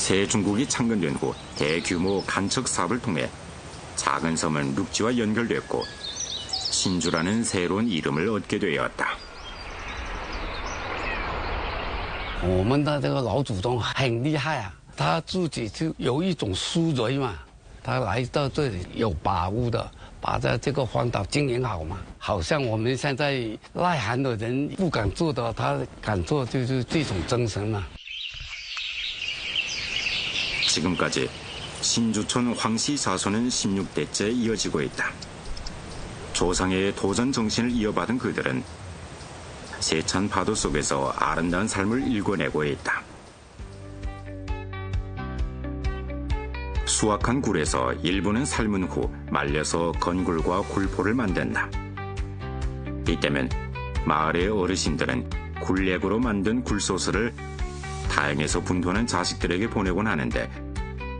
새 중국이 창건된 후 대규모 간척 사업을 통해 작은 섬은陸지와 연결됐고 신주라는 새로운 이름을 얻게 되었다. 我们的这个老祖宗很厉害啊，他自己就有一种思维嘛，他来到这里有把握的，把这个荒岛经营好嘛。好像我们现在耐寒的人不敢做的，他敢做，就是这种精神嘛。 지금까지 신주촌 황씨 자손은 16대째 이어지고 있다. 조상의 도전 정신을 이어받은 그들은 세찬 파도 속에서 아름다운 삶을 일궈내고 있다. 수확한 굴에서 일부는 삶은 후 말려서 건굴과 굴포를 만든다. 이때면 마을의 어르신들은 굴액으로 만든 굴소스를 다행에서 분투하는 자식들에게 보내곤 하는데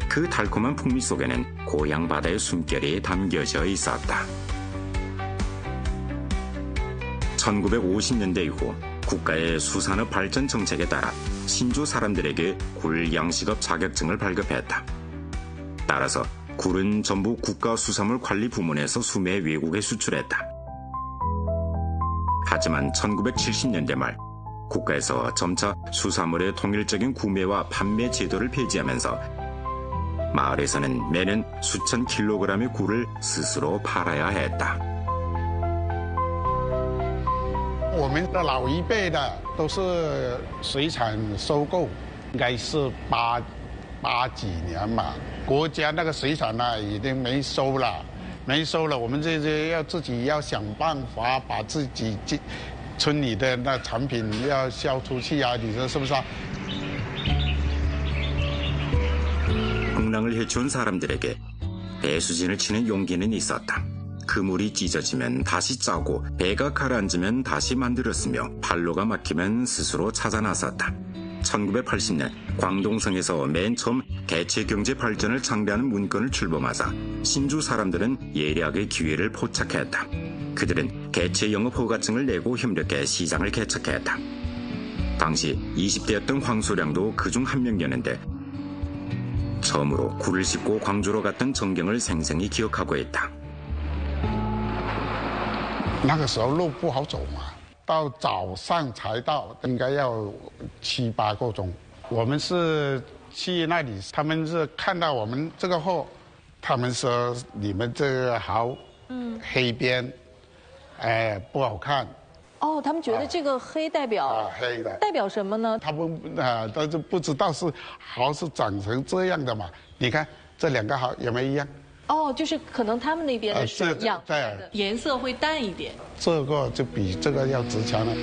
그 달콤한 풍미 속에는 고향 바다의 숨결이 담겨져 있었다. 1950년대 이후 국가의 수산업 발전 정책에 따라 신주 사람들에게 굴 양식업 자격증을 발급했다. 따라서 굴은 전부 국가수산물 관리 부문에서 수매 외국에 수출했다. 하지만 1970년대 말 국가에서 점차 수산물의 통일적인 구매와 판매 제도를 폐지하면서 마을에서는 매년 수천 킬로그램의 굴을 스스로 팔아야 했다. 我们的老一辈的都是水产收购，应该是八几年吧。国家那个水产呢已经没收了，我们这些要自己要想办法把自己村里的那产品要销出去啊，你说是不是啊？ 풍랑을 헤쳐온 사람들에게 배수진을 치는 용기는 있었다. 그물이 찢어지면 다시 짜고 배가 가라앉으면 다시 만들었으며 판로가 막히면 스스로 찾아 나섰다. 1980년 광동성에서 맨 처음 개체경제 발전을 창대하는 문건을 출범하자 신주 사람들은 예리하게 기회를 포착했다. 그들은 개체 영업 허가증을 내고 협력해 시장을 개척했다. 당시 20대였던 황소량도 그중 한 명이었는데 처음으로 굴을 싣고 광주로 갔던 전경을 생생히 기억하고 있다. 那个时候路不好走嘛，到早上才到，应该要7、8个钟。我们是去那里，他们是看到我们这个货，他们说你们这个好，黑边，不好看。哦，他们觉得这个黑代表黑的代表什么呢？他们但是不知道是蚝是长成这样的嘛？你看这两个蚝有没有一样？ 哦，就是可能他们那边的是养对，的颜色会淡一点。这个就比这个要值钱了。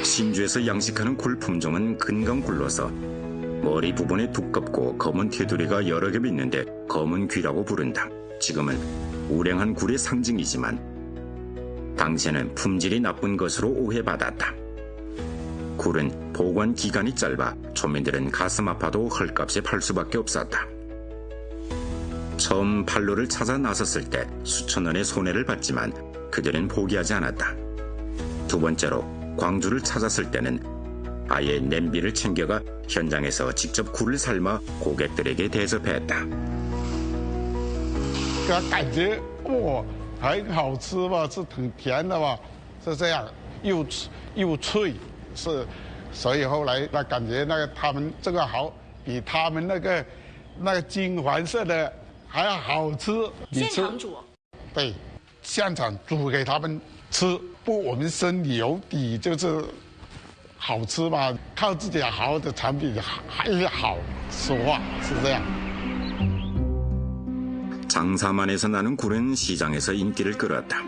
신주에서 양식하는 굴 품종은 근강굴로서 머리 부분에 두껍고 검은 테두리가 여러 겹 있는데 검은 귀라고 부른다. 지금은 우량한 굴의 상징이지만 당시에는 품질이 나쁜 것으로 오해받았다. 굴은 보관 기간이 짧아 초민들은 가슴 아파도 헐값에 팔 수밖에 없었다. 처음 판로를 찾아 나섰을 때 수천 원의 손해를 봤지만 그들은 포기하지 않았다. 두 번째로 광주를 찾았을 때는 아예 냄비를 챙겨가 현장에서 직접 굴을 삶아 고객들에게 대접했다. 感觉哇，很好吃吧，是挺甜的吧，是这样，又脆，是，所以后来那感觉那个他们这个蚝比他们那个金黄色的还要好吃。现场煮？对，现场煮给他们吃。不，我们心里有底，就是好吃嘛，靠自己好的产品还好，说话是这样。 장사만에서 나는 굴은 시장에서 인기를 끌었다.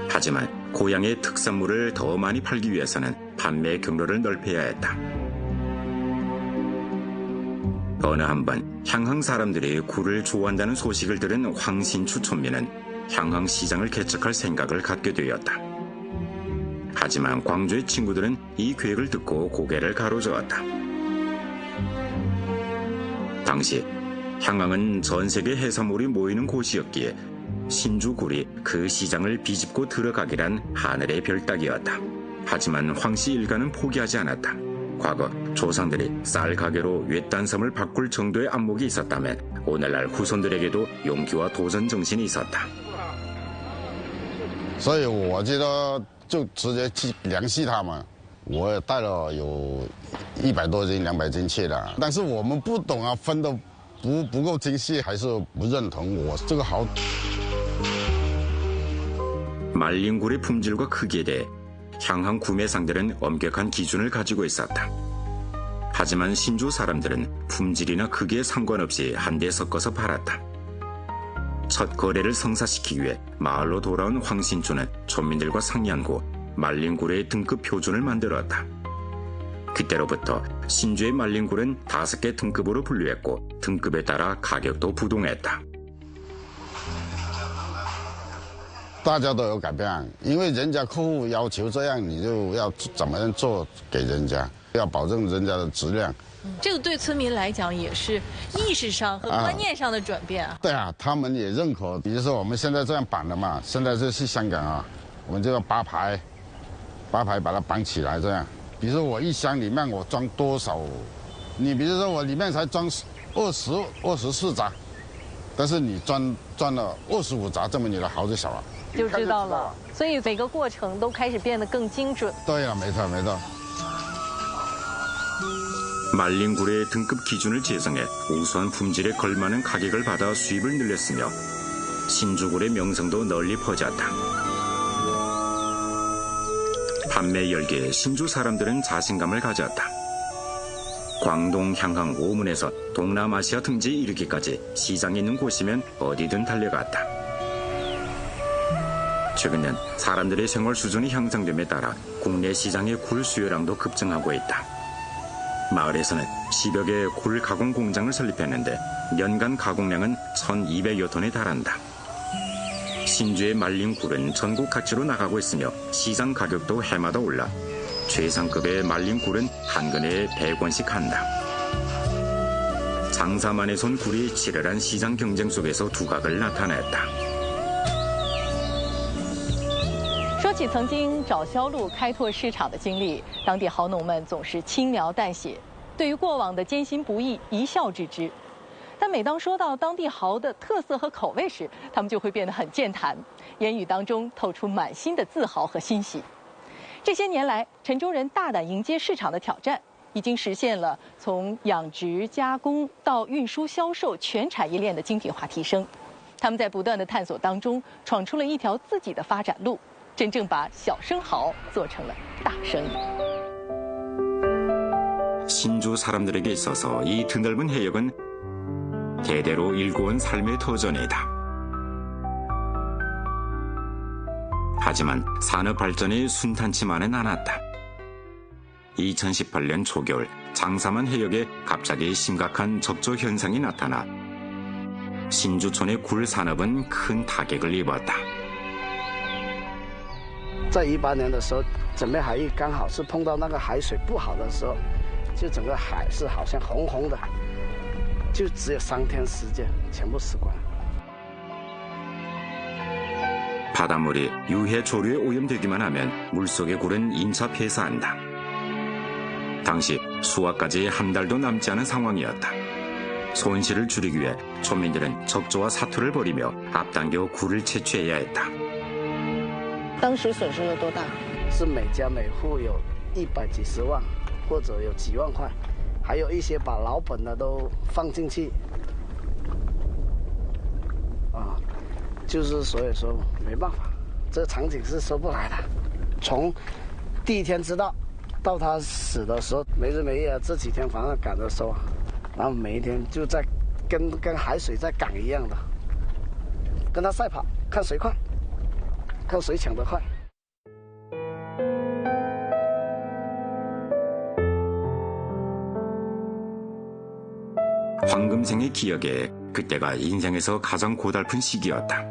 하지만 고향의 특산물을 더 많이 팔기 위해서는 판매 경로를 넓혀야 했다. 어느 한번 향항 사람들이 굴을 좋아한다는 소식을 들은 황신추 촌민은 향항 시장을 개척할 생각을 갖게 되었다. 하지만 광주의 친구들은 이 계획을 듣고 고개를 가로저었다. 당시 향항은 전 세계 해산물이 모이는 곳이었기에 신주굴이 그 시장을 비집고 들어가기란 하늘의 별따기였다. 하지만 황씨 일가는 포기하지 않았다. 과거 조상들이 쌀 가게로 외딴섬을 바꿀 정도의 안목이 있었다면 오늘날 후손들에게도 용기와 도전 정신이 있었다. 所以我觉得就直接去联系他们。我也带了有100多斤、200斤去了，但是我们不懂啊，分的不够精细，还是不认同我这个好。 말린 굴의 품질과 크기에 대해 향한 구매상들은 엄격한 기준을 가지고 있었다. 하지만 신주 사람들은 품질이나 크기에 상관없이 한데 섞어서 팔았다. 첫 거래를 성사시키기 위해 마을로 돌아온 황신주는 촌민들과 상의한 후 말린 굴의 등급 표준을 만들었다. 그때로부터 신주의 말린 굴은 5개 등급으로 분류했고 등급에 따라 가격도 부동했다. 大家都有改变，因为人家客户要求这样，你就要怎么样做给人家，要保证人家的质量。这个对村民来讲也是意识上和观念上的转变啊。对啊，他们也认可。比如说我们现在这样绑的嘛，现在这是香港啊，我们就要8排把它绑起来这样。比如说我一箱里面我装多少，你比如说我里面才装24扎，但是你装了25扎，证明你的蚝就少了。 就知道了，所以每个过程都开始变得更精准。对呀，没错没错。 말린 굴의 등급 기준을 제정해 우수한 품질에 걸맞는 가격을 받아 수입을 늘렸으며 신주굴의 명성도 널리 퍼졌다. 판매 열기에 신주 사람들은 자신감을 가졌다. 광동 향항 오문에서 동남아시아 등지에 이르기까지 시장이 있는 곳이면 어디든 달려갔다. 최근엔 사람들의 생활 수준이 향상됨에 따라 국내 시장의 굴 수요량도 급증하고 있다. 마을에서는 10여 개의 굴 가공 공장을 설립했는데 연간 가공량은 1,200여 톤에 달한다. 신주의 말린 굴은 전국 각지로 나가고 있으며 시장 가격도 해마다 올라 최상급의 말린 굴은 한 근에 100원씩 한다. 장사만에 손 굴이 치열한 시장 경쟁 속에서 두각을 나타냈다. 说起曾经找销路、开拓市场的经历，当地豪农们总是轻描淡写，对于过往的艰辛不易一笑置之。但每当说到当地蚝的特色和口味时，他们就会变得很健谈，言语当中透出满心的自豪和欣喜。这些年来，陈州人大胆迎接市场的挑战，已经实现了从养殖、加工到运输、销售全产业链的精品化提升。他们在不断的探索当中，闯出了一条自己的发展路。 真正把小生蚝做成了大生意。 신주 사람들에게 있어서 이 드넓은 해역은 대대로 일궈온 삶의 터전이다. 하지만 산업 발전이 순탄치만은 않았다. 2018년 초겨울 장사만 해역에 갑자기 심각한 적조 현상이 나타나 신주촌의 굴 산업은 큰 타격을 입었다. 在18年的时候，整片海域刚好是碰到那个海水不好的时候，就整个海是好像红红的，就只有3天时间全部死光。 바닷물이 유해 조류에 오염되기만 하면 물속의 굴은 인차 폐사한다. 당시 수확까지 한 달도 남지 않은 상황이었다. 손실을 줄이기 위해 촌민들은 적조와 사투를 벌이며 앞당겨 굴을 채취해야 했다. 当时损失了多大？是每家每户有100几十万，或者有几万块，还有一些把老本的都放进去，就是所以说没办法，这个场景是收不来的。从第一天知道到他死的时候，没日没夜这几天反正赶着收，然后每一天就在跟海水在赶一样的，跟他赛跑，看谁快。 看谁抢得快。 황금생의 기억에 그때가 인생에서 가장 고달픈 시기였다.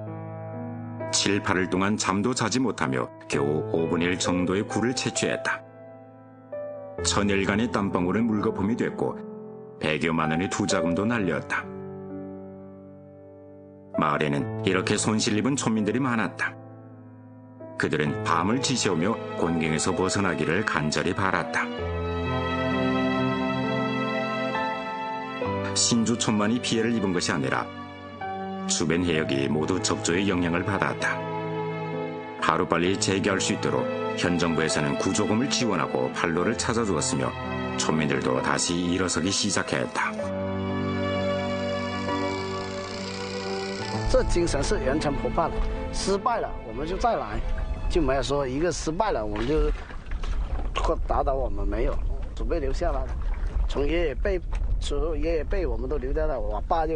7, 8일 동안 잠도 자지 못하며 겨우 5분의 1 정도의 굴을 채취했다. 천일간의 땀방울은 물거품이 됐고 100여만 원의 투자금도 날렸다. 마을에는 이렇게 손실 입은 촌민들이 많았다. 그들은 밤을 지새우며 곤경에서 벗어나기를 간절히 바랐다. 신주촌만이 피해를 입은 것이 아니라 주변 해역이 모두 적조의 영향을 받았다. 하루빨리 재개할 수 있도록 현 정부에서는 구조금을 지원하고 판로를 찾아주었으며 촌민들도 다시 일어서기 시작했다. 这精神是原城不怕的，失败了我们就再来，就没有说一个失败了我们就打倒我们，没有，准备留下来的。从爷爷辈，所有爷爷辈我们都留下来，我爸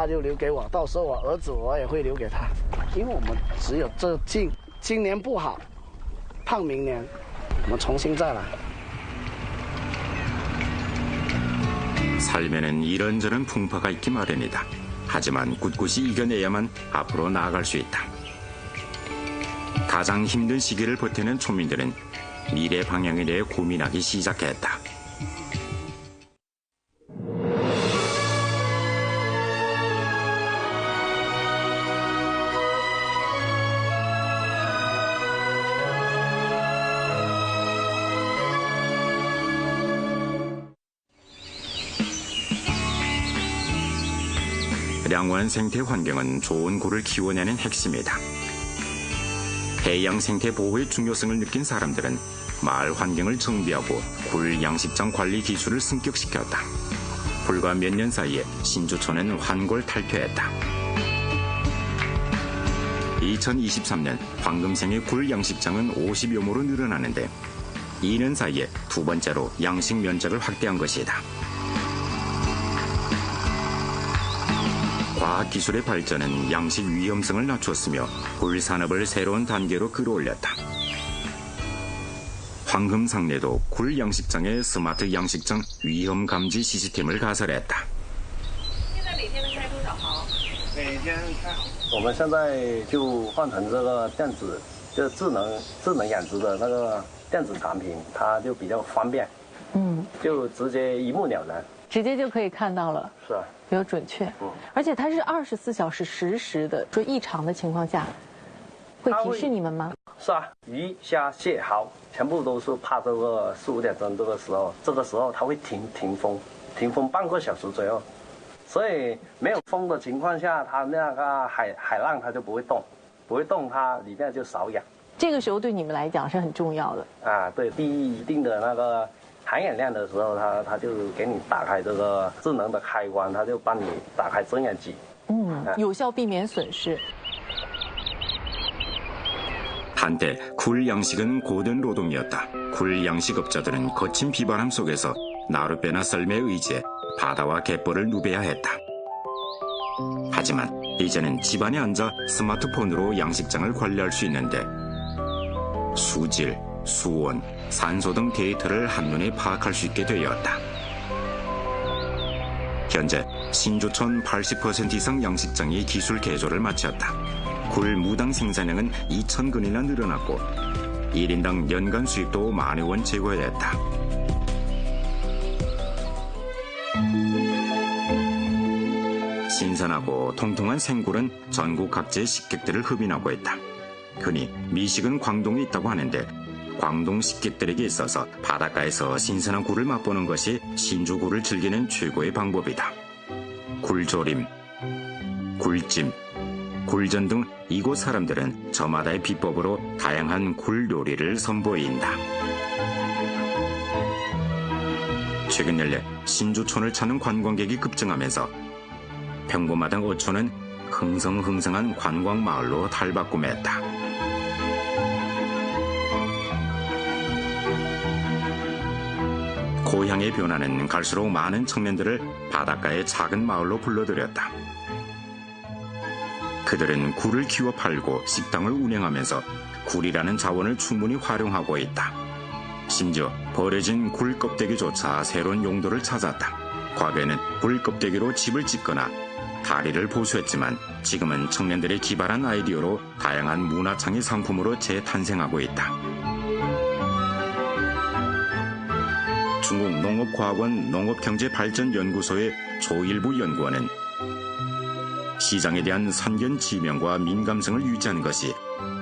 就留给我，到时候我儿子我也会留给他，因为我们只有这今年不好，盼明年我们重新再来。 삶에는 이런저런 풍파가 있기 마련이다. 하지만 꿋꿋이 이겨내야만 앞으로 나아갈 수 있다. 가장 힘든 시기를 버티는 촌민들은 미래 방향에 대해 고민하기 시작했다. 량원 생태 환경은 좋은 굴을 키워내는 핵심이다. 해양 생태 보호의 중요성을 느낀 사람들은 마을 환경을 정비하고 굴 양식장 관리 기술을 승격시켰다. 불과 몇 년 사이에 신주촌은 환골탈퇴했다. 2023년 황금생의 굴 양식장은 50여 모로 늘어나는데 2년 사이에 두 번째로 양식 면적을 확대한 것이다. 과학기술의 발전은 양식 위험성을 낮췄으며 굴 산업을 새로운 단계로 끌어올렸다. 황금상례도 굴 양식장에 스마트 양식장 위험 감지 시스템을 가설했다. 我们现在就换成这个电子，就智能养殖的那个电子产品，它就比较方便，就直接一目了然，直接就可以看到了，是啊，比较准确。而且它是24小时实时的，说异常的情况下，会提示你们吗？是啊，鱼虾蟹蚝全部都是怕这个4、5点钟这个时候它会停风半个小时左右。 所以没有风的情况下，它那个海浪它就不会动，它里面就少氧。这个时候对你们来讲是很重要的啊，对，低一定的那个含氧量的时候，它就给你打开这个智能的开关，它就帮你打开增氧机，有效避免损失。 한때 굴 양식은 고된 노동이었다. 굴 양식업자들은 거친 비바람 속에서 나룻배나 썰매에 의지해 바다와 갯벌을 누벼야 했다. 하지만 이제는 집안에 앉아 스마트폰으로 양식장을 관리할 수 있는데 수질, 수온, 산소 등 데이터를 한눈에 파악할 수 있게 되었다. 현재 신주촌 80% 이상 양식장이 기술 개조를 마쳤다. 굴 무당 생산량은 2,000근이나 늘어났고 1인당 연간 수익도 10,000원 제고했다. 신선하고 통통한 생굴은 전국 각지의 식객들을 흡인하고 있다. 흔히 미식은 광동에 있다고 하는데 광동 식객들에게 있어서 바닷가에서 신선한 굴을 맛보는 것이 신주굴을 즐기는 최고의 방법이다. 굴조림, 굴찜, 굴전 등 이곳 사람들은 저마다의 비법으로 다양한 굴 요리를 선보인다. 최근 연례 신주촌을 찾는 관광객이 급증하면서 평범하던 어촌은 흥성흥성한 관광마을로 탈바꿈했다. 고향의 변화는 갈수록 많은 청년들을 바닷가의 작은 마을로 불러들였다. 그들은 굴을 키워 팔고 식당을 운영하면서 굴이라는 자원을 충분히 활용하고 있다. 심지어 버려진 굴 껍데기조차 새로운 용도를 찾았다. 과거에는 굴 껍데기로 집을 짓거나 다리를 보수했지만 지금은 청년들의 기발한 아이디어로 다양한 문화창의 상품으로 재탄생하고 있다. 중국 농업과학원 농업경제발전연구소의 조일부 연구원은 시장에 대한 선견 지명과 민감성을 유지하는 것이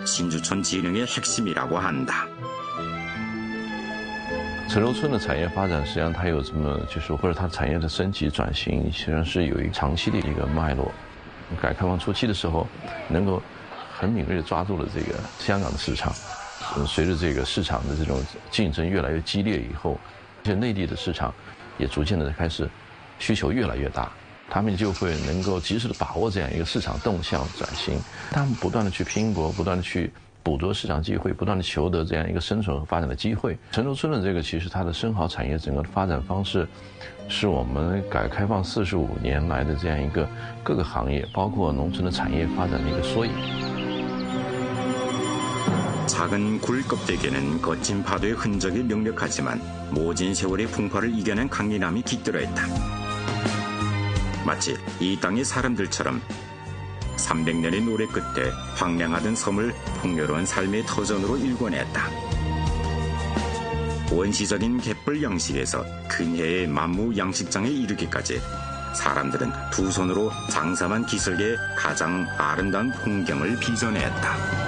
신주촌 진흥의 핵심이라고 한다. 陈楼村的产业发展，实际上它有这么就是或者它产业的升级转型，实际上是有一长期的一个脉络。改革开放初期的时候，能够很敏锐地抓住了这个香港的市场。随着这个市场的这种竞争越来越激烈以后，这些内地的市场也逐渐的开始需求越来越大，他们就会能够及时的把握这样一个市场动向转型，他们不断的去拼搏，不断的去捕捉市场机会，不断的求得这样一个生存和发展的机会。陈楼村的这个其实它的生蚝产业整个的发展方式，是我们改革开放45年来的这样一个各个行业，包括农村的产业发展的一个缩影。 작은 굴 껍데기에는 거친 파도의 흔적이 명력하지만 모진 세월의 풍파를 이겨낸 강인함이 깃들어 있다. 마치 이 땅의 사람들처럼 300년의 노래 끝에 황량하던 섬을 풍요로운 삶의 터전으로 일궈냈다. 원시적인 갯벌 양식에서 근해의 만무 양식장에 이르기까지 사람들은 두 손으로 장사만 기슭에 가장 아름다운 풍경을 빚어냈다.